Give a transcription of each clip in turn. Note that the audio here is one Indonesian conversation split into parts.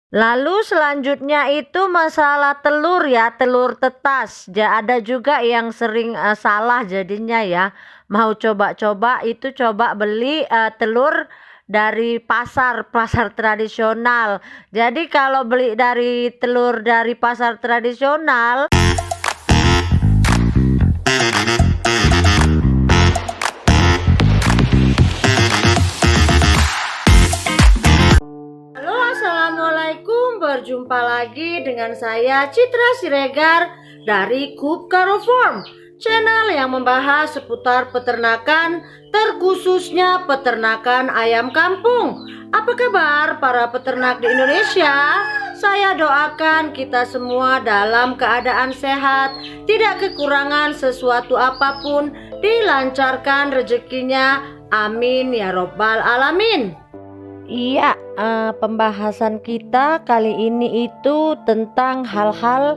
Lalu selanjutnya itu masalah telur ya, telur tetas. Ada juga yang sering salah jadinya ya. Mau coba-coba itu coba beli telur dari pasar, pasar tradisional. Jadi kalau beli dari telur dari pasar tradisional, halo, assalamualaikum. Berjumpa lagi dengan saya Citra Siregar dari Coop Karo Farm, channel yang membahas seputar peternakan, terkhususnya peternakan ayam kampung. Apa kabar para peternak di Indonesia? Saya doakan kita semua dalam keadaan sehat, tidak kekurangan sesuatu apapun, dilancarkan rezekinya. Amin ya robbal alamin. Iya, pembahasan kita kali ini itu tentang hal-hal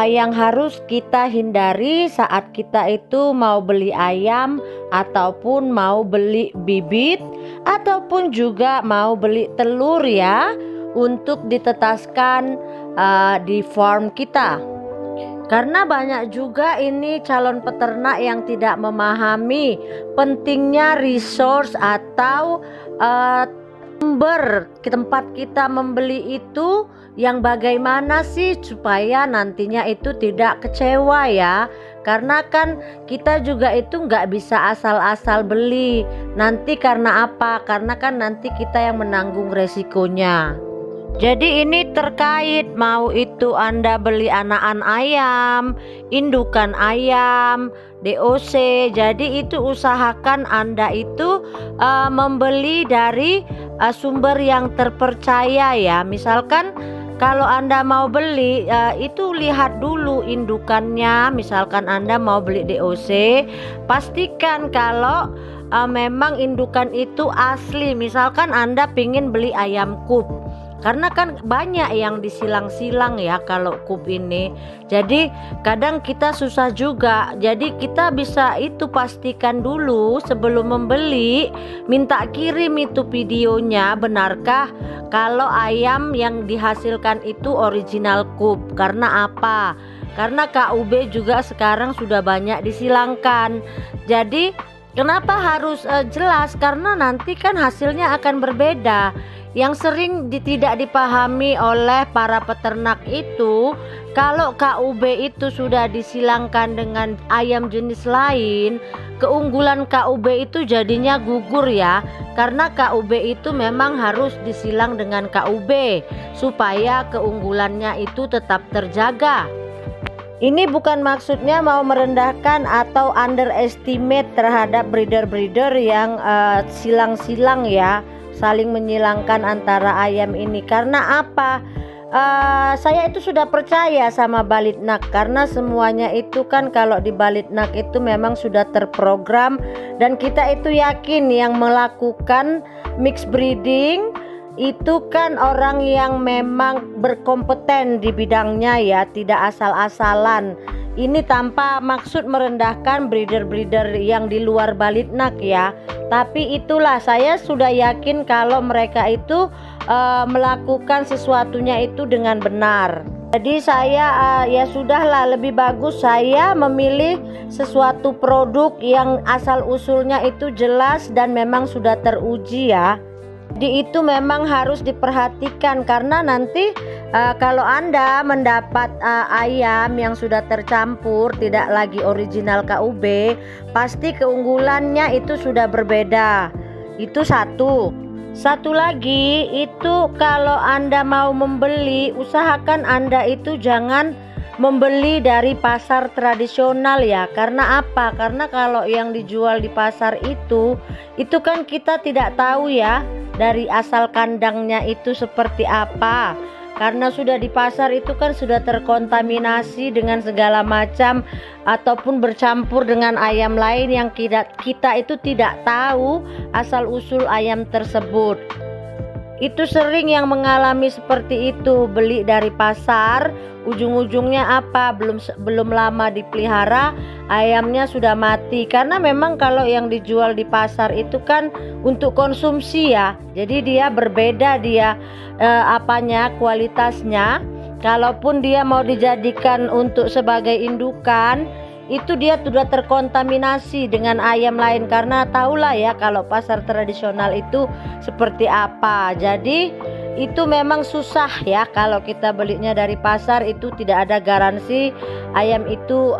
yang harus kita hindari saat kita itu mau beli ayam ataupun mau beli bibit ataupun juga mau beli telur ya, untuk ditetaskan di farm kita. Karena banyak juga ini calon peternak yang tidak memahami pentingnya resource atau sumber tempat kita membeli itu yang bagaimana sih supaya nantinya itu tidak kecewa ya. Karena kan kita juga itu nggak bisa asal-asal beli. Nanti karena apa? Karena kan nanti kita yang menanggung resikonya. Jadi ini terkait mau itu Anda beli anakan ayam, indukan ayam, DOC. Jadi itu usahakan Anda itu membeli dari sumber yang terpercaya ya. Misalkan kalau Anda mau beli itu lihat dulu indukannya. Misalkan Anda mau beli DOC, pastikan kalau memang indukan itu asli. Misalkan Anda pingin beli ayam Coop, karena kan banyak yang disilang-silang ya kalau Coop ini. Jadi kadang kita susah juga. Jadi kita bisa itu pastikan dulu sebelum membeli, minta kirim itu videonya, benarkah kalau ayam yang dihasilkan itu original Coop. Karena apa? Karena KUB juga sekarang sudah banyak disilangkan. Jadi kenapa harus jelas? Karena nanti kan hasilnya akan berbeda. Yang sering tidak dipahami oleh para peternak itu, kalau KUB itu sudah disilangkan dengan ayam jenis lain, keunggulan KUB itu jadinya gugur ya. Karena KUB itu memang harus disilang dengan KUB supaya keunggulannya itu tetap terjaga. Ini bukan maksudnya mau merendahkan atau underestimate terhadap breeder-breeder yang silang-silang ya, saling menyilangkan antara ayam ini. Karena apa? Saya itu sudah percaya sama Balitnak, karena semuanya itu kan kalau di Balitnak itu memang sudah terprogram, dan kita itu yakin yang melakukan mix breeding itu kan orang yang memang berkompeten di bidangnya ya, tidak asal-asalan. Ini tanpa maksud merendahkan breeder-breeder yang di luar Balitnak ya. Tapi itulah, saya sudah yakin kalau mereka itu melakukan sesuatunya itu dengan benar. Jadi saya ya sudahlah, lebih bagus saya memilih sesuatu produk yang asal usulnya itu jelas dan memang sudah teruji ya. Jadi itu memang harus diperhatikan, karena nanti kalau Anda mendapat ayam yang sudah tercampur, tidak lagi original KUB, pasti keunggulannya itu sudah berbeda. Itu satu. Satu lagi itu, kalau Anda mau membeli, usahakan Anda itu jangan membeli dari pasar tradisional ya. Karena apa? Karena kalau yang dijual di pasar itu kan kita tidak tahu ya dari asal kandangnya itu seperti apa. Karena sudah di pasar itu kan sudah terkontaminasi dengan segala macam ataupun bercampur dengan ayam lain yang kita itu tidak tahu asal usul ayam tersebut. itu sering yang mengalami seperti itu, beli dari pasar, ujung-ujungnya apa? Belum lama dipelihara, ayamnya sudah mati. Karena memang kalau yang dijual di pasar itu kan untuk konsumsi ya. Jadi dia berbeda kualitasnya. Kalaupun dia mau dijadikan untuk sebagai indukan, itu dia sudah terkontaminasi dengan ayam lain, karena tahulah ya kalau pasar tradisional itu seperti apa. Jadi itu memang susah ya, kalau kita belinya dari pasar itu tidak ada garansi ayam itu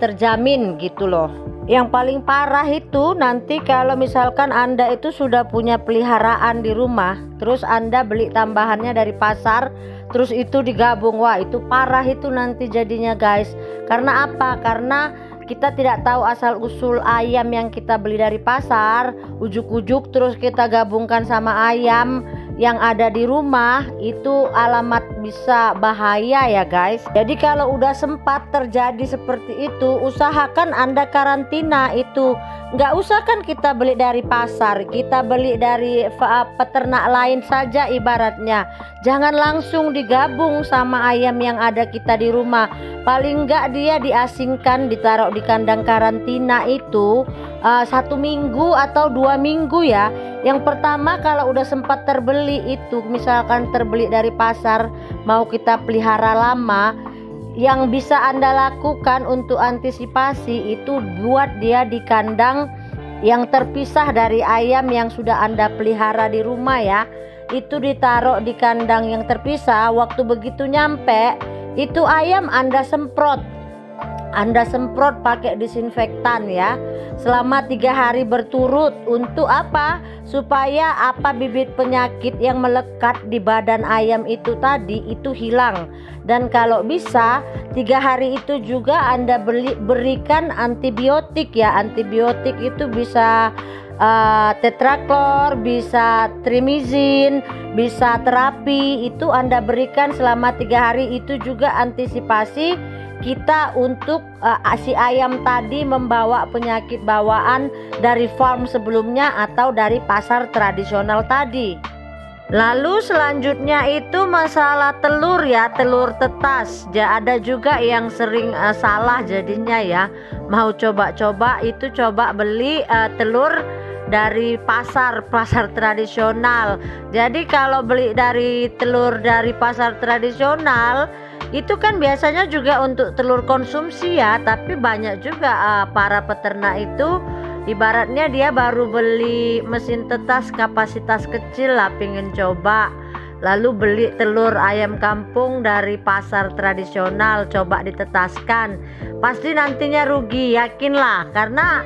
terjamin gitu loh. Yang paling parah itu nanti kalau misalkan Anda itu sudah punya peliharaan di rumah, terus Anda beli tambahannya dari pasar, terus itu digabung. Wah, itu parah itu nanti jadinya guys. Karena apa? Karena kita tidak tahu asal usul ayam yang kita beli dari pasar, ujuk-ujuk terus kita gabungkan sama ayam yang ada di rumah, itu alamat bisa bahaya ya guys. Jadi kalau udah sempat terjadi seperti itu, usahakan Anda karantina itu. Nggak usah kan kita beli dari pasar, kita beli dari peternak lain saja ibaratnya. Jangan langsung digabung sama ayam yang ada kita di rumah. Paling nggak dia diasingkan, ditaruh di kandang karantina itu 1 minggu atau 2 minggu ya. Yang pertama kalau udah sempat terbeli itu, misalkan terbeli dari pasar mau kita pelihara lama, yang bisa Anda lakukan untuk antisipasi itu buat dia di kandang yang terpisah dari ayam yang sudah Anda pelihara di rumah ya. Itu ditaruh di kandang yang terpisah. Waktu begitu nyampe, itu ayam Anda semprot pakai disinfektan ya, selama 3 hari berturut. Untuk apa? Supaya bibit penyakit yang melekat di badan ayam itu tadi itu hilang. Dan kalau bisa 3 hari itu juga Anda berikan antibiotik ya. Antibiotik itu bisa tetraklor, bisa trimizin, bisa terapi. Itu Anda berikan selama 3 hari. Itu juga antisipasi kita untuk si ayam tadi membawa penyakit bawaan dari farm sebelumnya atau dari pasar tradisional tadi. Lalu selanjutnya itu masalah telur ya, telur tetas. Ada juga yang sering salah jadinya ya. Mau coba-coba itu coba beli telur dari pasar tradisional. Jadi kalau beli telur dari pasar tradisional itu kan biasanya juga untuk telur konsumsi ya, tapi banyak juga para peternak itu ibaratnya dia baru beli mesin tetas kapasitas kecil lah, pengen coba, lalu beli telur ayam kampung dari pasar tradisional, coba ditetaskan, pasti nantinya rugi, yakinlah, karena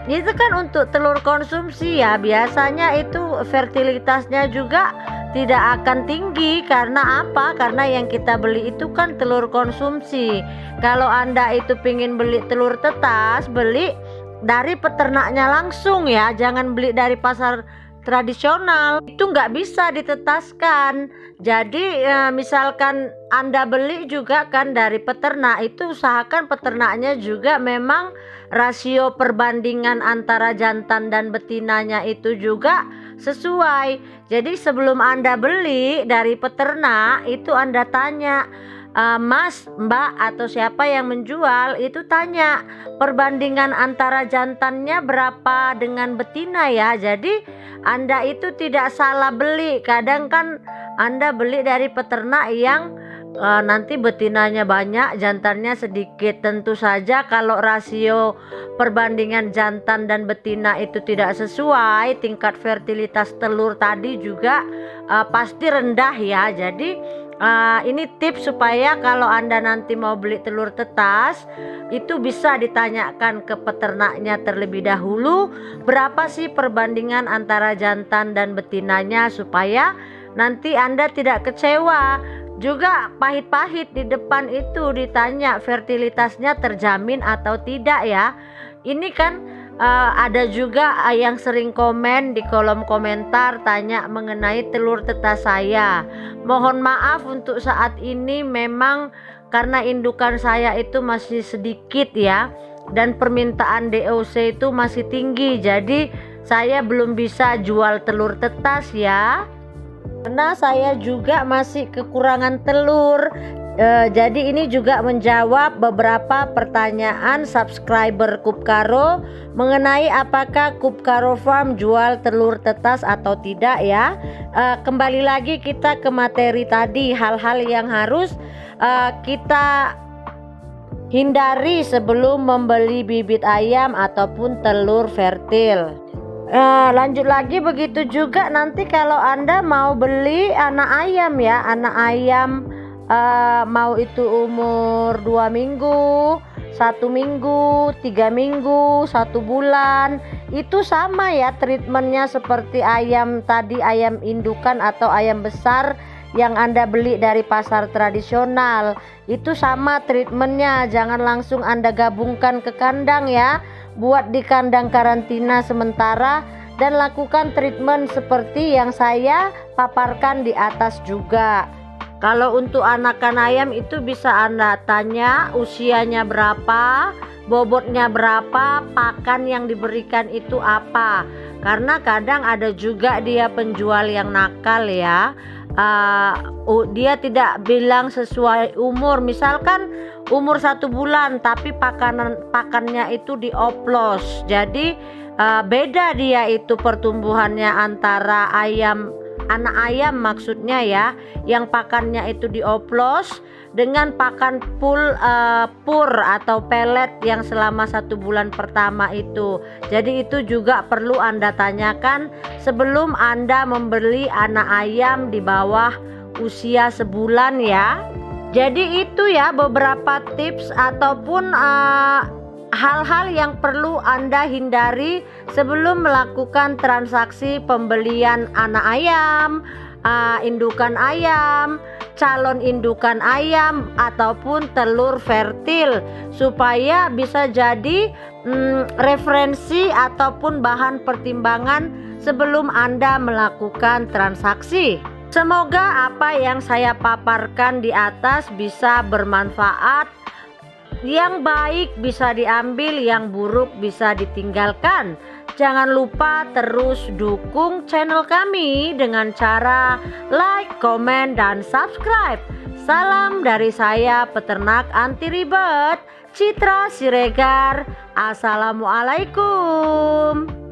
itu kan untuk telur konsumsi ya, biasanya itu fertilitasnya juga tidak akan tinggi. Karena apa? Karena yang kita beli itu kan telur konsumsi. Kalau Anda itu pengen beli telur tetas, beli dari peternaknya langsung ya, jangan beli dari pasar tradisional, itu nggak bisa ditetaskan. Jadi misalkan Anda beli juga kan dari peternak, itu usahakan peternaknya juga memang rasio perbandingan antara jantan dan betinanya itu juga sesuai. Jadi sebelum Anda beli dari peternak itu Anda tanya, Mas, Mbak atau siapa yang menjual itu tanya perbandingan antara jantannya berapa dengan betina ya. Jadi Anda itu tidak salah beli. Kadang kan Anda beli dari peternak yang nanti betinanya banyak, jantannya sedikit. Tentu saja kalau rasio perbandingan jantan dan betina itu tidak sesuai, tingkat fertilitas telur tadi juga pasti rendah ya. Jadi ini tips supaya kalau Anda nanti mau beli telur tetas itu bisa ditanyakan ke peternaknya terlebih dahulu berapa sih perbandingan antara jantan dan betinanya, supaya nanti Anda tidak kecewa. Juga pahit-pahit di depan itu ditanya fertilitasnya terjamin atau tidak ya. Ini kan ada juga yang sering komen di kolom komentar tanya mengenai telur tetas saya. Mohon maaf untuk saat ini memang karena indukan saya itu masih sedikit ya, dan permintaan DOC itu masih tinggi. Jadi saya belum bisa jual telur tetas ya. Karena saya juga masih kekurangan telur. Jadi ini juga menjawab beberapa pertanyaan subscriber Kupkaro mengenai apakah Kupkaro Farm jual telur tetas atau tidak ya. Kembali lagi kita ke materi tadi, hal-hal yang harus kita hindari sebelum membeli bibit ayam ataupun telur fertil. Lanjut lagi, begitu juga nanti kalau Anda mau beli anak ayam ya, anak ayam mau itu umur 2 minggu, 1 minggu, 3 minggu, 1 bulan, itu sama ya treatmentnya seperti ayam tadi, ayam indukan atau ayam besar yang Anda beli dari pasar tradisional. Itu sama treatmentnya, jangan langsung Anda gabungkan ke kandang ya. Buat di kandang karantina sementara dan lakukan treatment seperti yang saya paparkan di atas juga. Kalau untuk anakan ayam itu bisa Anda tanya usianya berapa, bobotnya berapa, pakan yang diberikan itu apa. Karena kadang ada juga dia penjual yang nakal ya. Dia tidak bilang sesuai umur, misalkan umur 1 bulan tapi pakannya itu dioplos. Jadi beda dia itu pertumbuhannya antara anak ayam maksudnya ya, yang pakannya itu dioplos dengan pakan pur atau pelet yang selama 1 bulan pertama itu. Jadi itu juga perlu Anda tanyakan sebelum Anda membeli anak ayam di bawah usia sebulan ya. Jadi itu ya beberapa tips ataupun hal-hal yang perlu Anda hindari sebelum melakukan transaksi pembelian anak ayam, indukan ayam, calon indukan ayam ataupun telur fertil, supaya bisa jadi referensi ataupun bahan pertimbangan sebelum Anda melakukan transaksi. Semoga apa yang saya paparkan di atas bisa bermanfaat. Yang baik bisa diambil, yang buruk bisa ditinggalkan. Jangan lupa terus dukung channel kami dengan cara like, komen, dan subscribe. Salam dari saya, peternak anti ribet, Citra Siregar. Assalamualaikum.